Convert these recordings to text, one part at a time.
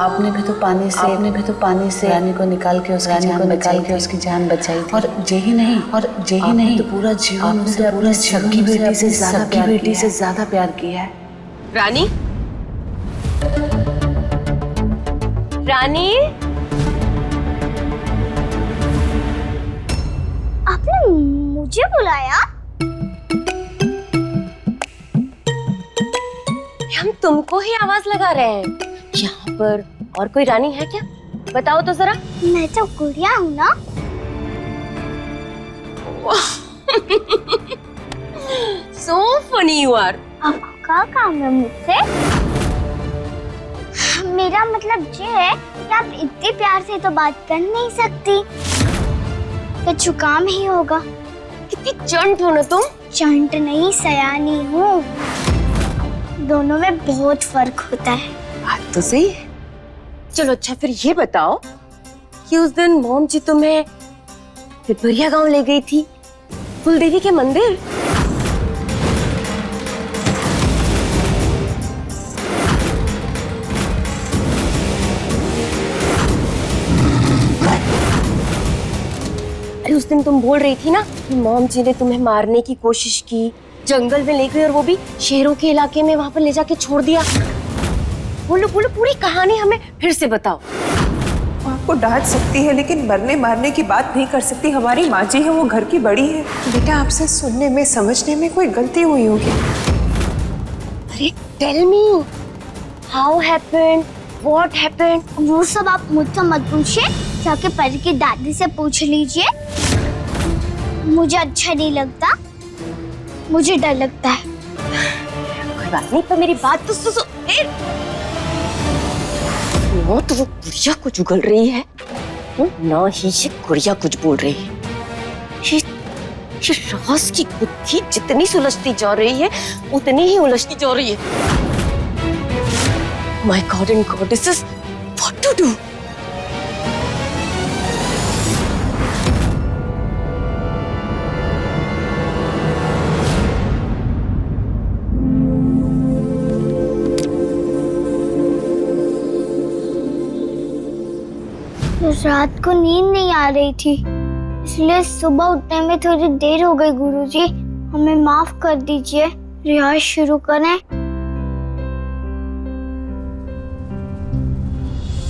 आपने भी तो पानी से रानी को निकाल के उसकी जान बचाई थी। और यही नहीं तो पूरा जीवन उसे अपनी सगी बेटी से ज्यादा प्यार किया है। रानी, रानी, आपने मुझे बुलाया? हम तुमको ही आवाज लगा रहे हैं। यहाँ पर और कोई रानी है क्या? बताओ तो जरा। मैं तो गुड़िया हूँ ना। So funny you are. आपको क्या काम है मुझसे? मेरा मतलब ये है कि आप इतने प्यार से तो बात कर नहीं सकती, तो जुकाम ही होगा। कितनी चंट हो ना तुम। चंट नहीं, सयानी हूँ। दोनों में बहुत फर्क होता है। बात तो सही है। चलो अच्छा, फिर ये बताओ कि उस दिन मॉम जी तुम्हें पिपरिया गांव ले गई थी, कुलदेवी के मंदिर। अरे उस दिन तुम बोल रही थी ना कि मॉम जी ने तुम्हें मारने की कोशिश की, जंगल में ले गई और वो भी शेरों के इलाके में, वहां पर ले जाके छोड़ दिया। बोलो बोलो, पूरी कहानी हमें फिर से बताओ। आपको डांट सकती है लेकिन मरने मारने की बात नहीं कर सकती। हमारी माँ जी है, वो घर की बड़ी है। बेटा, आपसे सुनने में समझने में कोई गलती हुई होगी। अरे tell me, how happened, what happened? वो सब आप मुझसे मत पूछिए, जाके परी की दादी से पूछ लीजिए। मुझे अच्छा नहीं लगता, मुझे डर लगता है। कोई बात नहीं, पर मेरी बात तो सुनो। ना तो वो गुड़िया कुछ उगल रही है, ना ही ये गुड़िया कुछ बोल रही है। ये राज की गुत्थी जितनी सुलझती जा रही है, उतनी ही उलझती जा रही है। My God and goddesses, what to do? रात को नींद नहीं आ रही थी, इसलिए सुबह उठने में थोड़ी देर हो गई। गुरुजी, हमें माफ कर दीजिए। रियाज शुरू करें?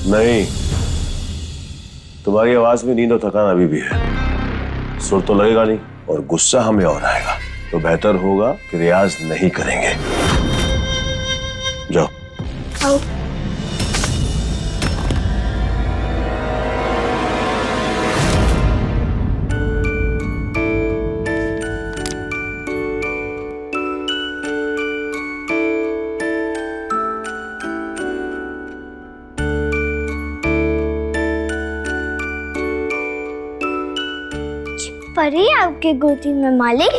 नहीं, तुम्हारी आवाज में नींद और थकान अभी भी है। सुर तो लगेगा नहीं और गुस्सा हमें और आएगा, तो बेहतर होगा कि रियाज नहीं करेंगे। जाओ। आओ। परी आपके गोदी में मालिक?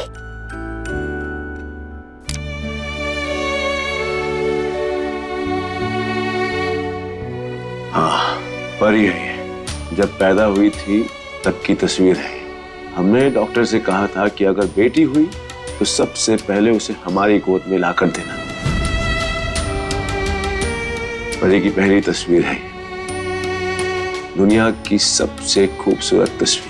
हाँ, परी है ये। जब पैदा हुई थी तब की तस्वीर है। हमने डॉक्टर से कहा था कि अगर बेटी हुई तो सबसे पहले उसे हमारी गोद में लाकर देना। परी की पहली तस्वीर है, दुनिया की सबसे खूबसूरत तस्वीर।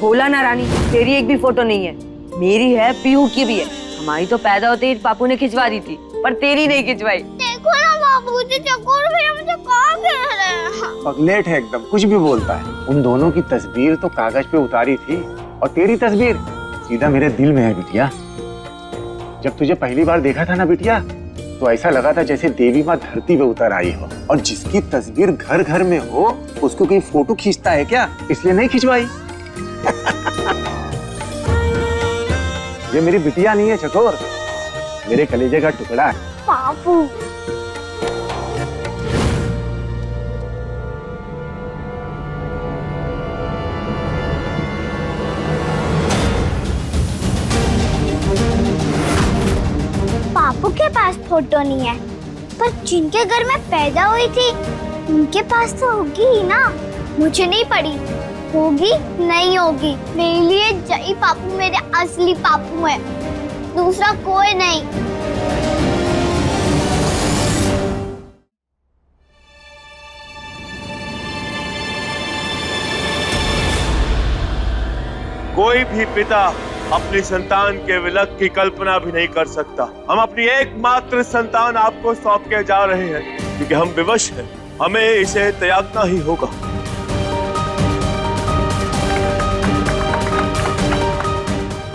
बोला ना रानी, तेरी एक भी फोटो नहीं है। मेरी है, पीहू की भी है। हमारी तो पैदा होते ही पापू ने खिंचवा दी थी, पर तेरी नहीं खिंचवाई। देखो ना बाबू जी, चकोर भैया मुझे कहाँ कह रहे हैं। पगलेट है एकदम, कुछ भी बोलता है। उन दोनों की तस्वीर तो कागज पे उतारी थी, और तेरी तस्वीर सीधा मेरे दिल में है बिटिया। जब तुझे पहली बार देखा था ना बिटिया, तो ऐसा लगा था जैसे देवी माँ धरती पे उतर आई हो। और जिसकी तस्वीर घर घर में हो, उसको कोई फोटो खींचता है क्या? इसलिए नहीं खिंचवाई। ये मेरी बिटिया नहीं है चकोर, मेरे कलेजे का टुकड़ा है। बाबू, पापू के पास फोटो नहीं है, पर जिनके घर में पैदा हुई थी उनके पास तो होगी ही ना। मुझे नहीं पड़ी, होगी नहीं होगी। मेरे लिए जय पापू मेरे असली पापू है, दूसरा कोई नहीं। कोई भी पिता अपनी संतान के विलक की कल्पना भी नहीं कर सकता। हम अपनी एकमात्र संतान आपको सौंप के जा रहे हैं क्योंकि हम विवश हैं, हमें इसे त्यागना ही होगा।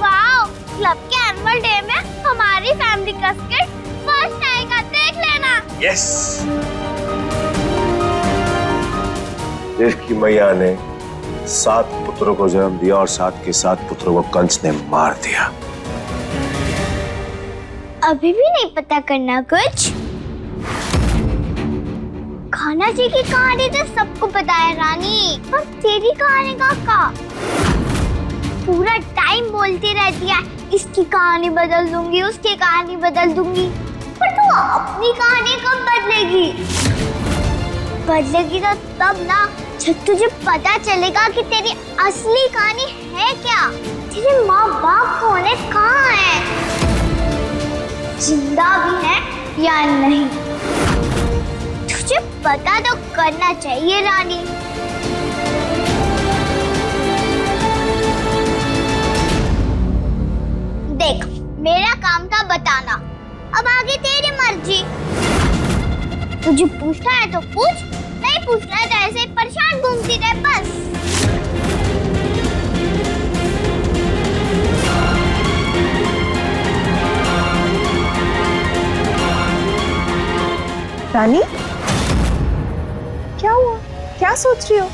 वाओ, क्लब के एनुअल डे में हमारी फैमिली का स्किट फर्स्ट आएगा, देख लेना। यस। जिसकी मैया ने 7 पुत्रों को जन्म दिया और 7 के 7 पुत्रों को कंस ने मार दिया। अभी भी नहीं पता करना कुछ? कान्हा जी की कहानी तो सबको पता है रानी, और तेरी कहानी का पूरा टाइम बोलती रहती है इसकी कहानी बदल दूंगी, उसकी कहानी बदल दूंगी, पर तू अपनी कहानी कब बदलेगी? बदलेगी तो तब ना जब तुझे पता चलेगा कि तेरी असली कहानी है क्या, तेरे माँ बाप कौन है, कहाँ है, जिंदा भी है या नहीं। तुझे पता तो करना चाहिए रानी। देख, मेरा काम था बताना, अब आगे तेरी मर्जी। तुझे पूछना है तो पूछ, नहीं पूछना है तो ऐसे ही परेशान घूमती रहे बस। रानी, क्या हुआ? क्या सोच रही हो?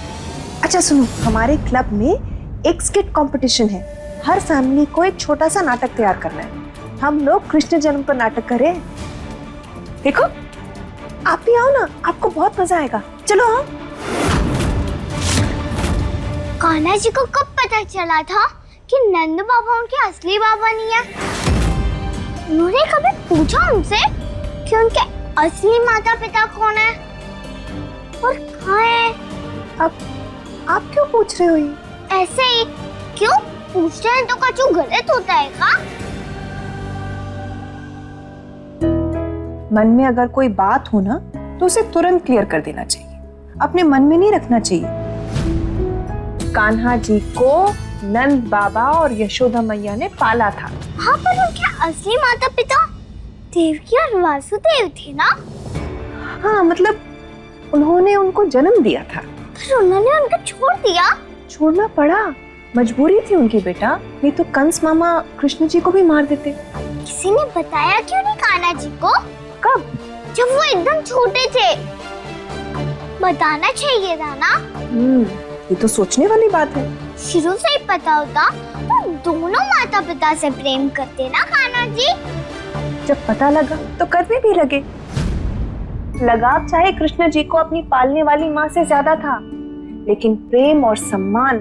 अच्छा सुनो, हमारे क्लब में एक स्किट कंपटीशन है। हर फैमिली को एक छोटा सा नाटक तैयार करना है। हम लोग कृष्ण जन्म पर नाटक करें। देखो, आप भी आओ ना, आपको बहुत मजा आएगा। चलो हाँ। कान्हा जी को कब पता चला था कि नंद बाबा उनके असली बाबा नहीं है? उन्होंने कभी पूछा उनसे कि उनके असली माता पिता कौन है और कहाँ है? आप क्यों पूछ रहे हो ये? ऐसे ही क्यों पूछते हैं तो कुछ गलत होता है का? मन में अगर कोई बात हो ना तो उसे तुरंत क्लियर कर देना चाहिए, अपने मन में नहीं रखना चाहिए। कान्हा जी को नंद बाबा और यशोदा मैया ने पाला था। हाँ, पर उनके असली माता पिता देवकी और वासुदेव थे ना? हाँ, मतलब उन्होंने उनको जन्म दिया था। पर उन्होंने उनको छोड़ दिया? छोड़ना पड़ा, मजबूरी थी उनकी बेटा, नहीं तो कंस मामा कृष्ण जी को भी मार देते। किसी ने बताया क्यों नहीं कान्हा जी को? कब? जब वो एकदम छोटे थे। बताना चाहिए था ना? ये तो सोचने वाली बात है। शुरू से ही पता होता तो दोनों माता पिता से प्रेम करते ना कान्हा जी। जब पता लगा तो करने भी लगे। लगाव चाहे कृष्ण जी को अपनी पालने वाली माँ से ज्यादा था, लेकिन प्रेम और सम्मान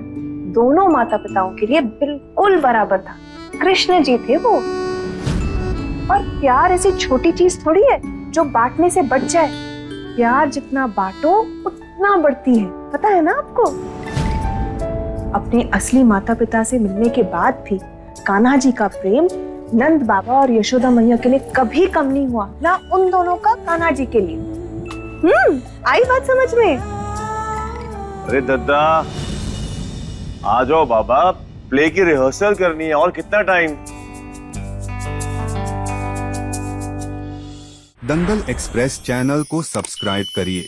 दोनों माता पिताओं के लिए बिल्कुल बराबर था। कृष्ण जी थे वो। और प्यार ऐसी छोटी चीज थोड़ी है जो बांटने से बढ़ जाए। प्यार जितना बांटो उतना बढ़ती है, पता है ना आपको? अपने असली माता पिता से मिलने के बाद भी कान्हा जी का प्रेम नंद बाबा और यशोदा मैया के लिए कभी कम नहीं हुआ, ना उन दोनों का कान्हा जी के लिए। आई बात समझ में? अरे दद्दा, आ जाओ बाबा, प्ले की रिहर्सल करनी है, और कितना टाइम? दंगल एक्सप्रेस चैनल को सब्सक्राइब करिए